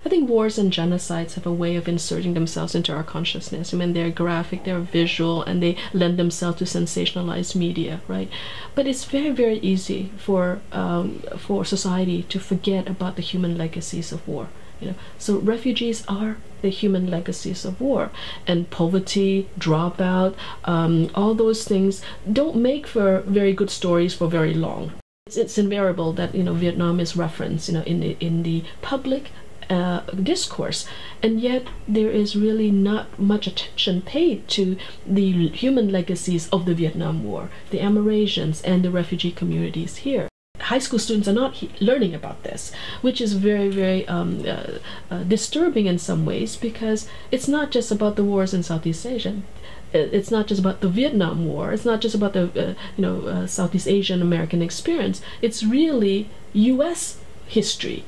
I think wars and genocides have a way of inserting themselves into our consciousness. I mean, they're graphic, they're visual, and they lend themselves to sensationalized media, right? But it's very, very easy for society to forget about the human legacies of war. So refugees are the human legacies of war, and poverty, dropout, all those things don't make for very good stories for very long. It's invariable that Vietnam is referenced in the public discourse, and yet there is really not much attention paid to the human legacies of the Vietnam War, the Amerasians and the refugee communities here. High school students are not learning about this, which is very, very disturbing in some ways, because it's not just about the wars in Southeast Asia. It's not just about the Vietnam War. It's not just about the Southeast Asian American experience. It's really U.S. history.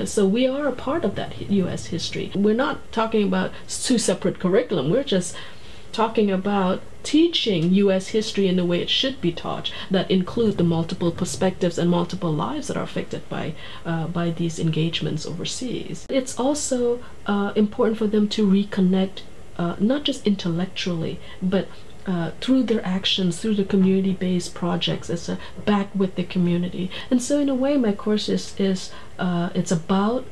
So we are a part of that U.S. history. We're not talking about two separate curriculum. We're just talking about teaching U.S. history in the way it should be taught, that include the multiple perspectives and multiple lives that are affected by these engagements overseas. It's also important for them to reconnect, not just intellectually, but through their actions, through the community-based projects, as back with the community. And so in a way, my course is it's about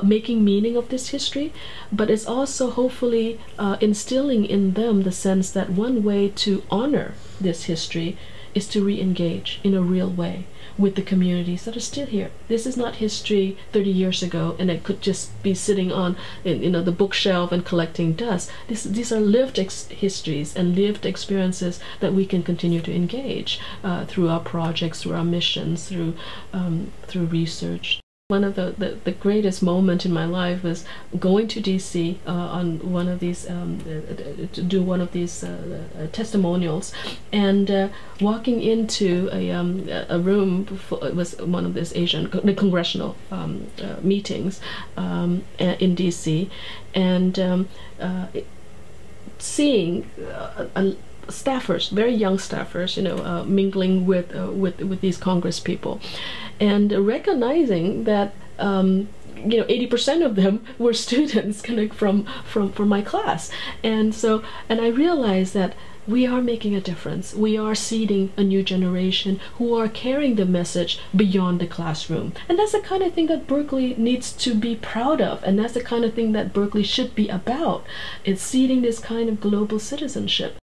making meaning of this history, but it's also hopefully instilling in them the sense that one way to honor this history is to re-engage in a real way with the communities that are still here. This is not history 30 years ago and it could just be sitting on the bookshelf and collecting dust. These are lived histories and lived experiences that we can continue to engage through our projects, through our missions, through research. One of the greatest moments in my life was going to DC on one of these to do one of these testimonials, and walking into a room. It was one of these the congressional meetings in DC, and seeing staffers, very young staffers, mingling with these Congress people, and recognizing that 80% of them were students from my class, and I realized that we are making a difference. We are seeding a new generation who are carrying the message beyond the classroom. And that's the kind of thing that Berkeley needs to be proud of, and that's the kind of thing that Berkeley should be about. It's seeding this kind of global citizenship.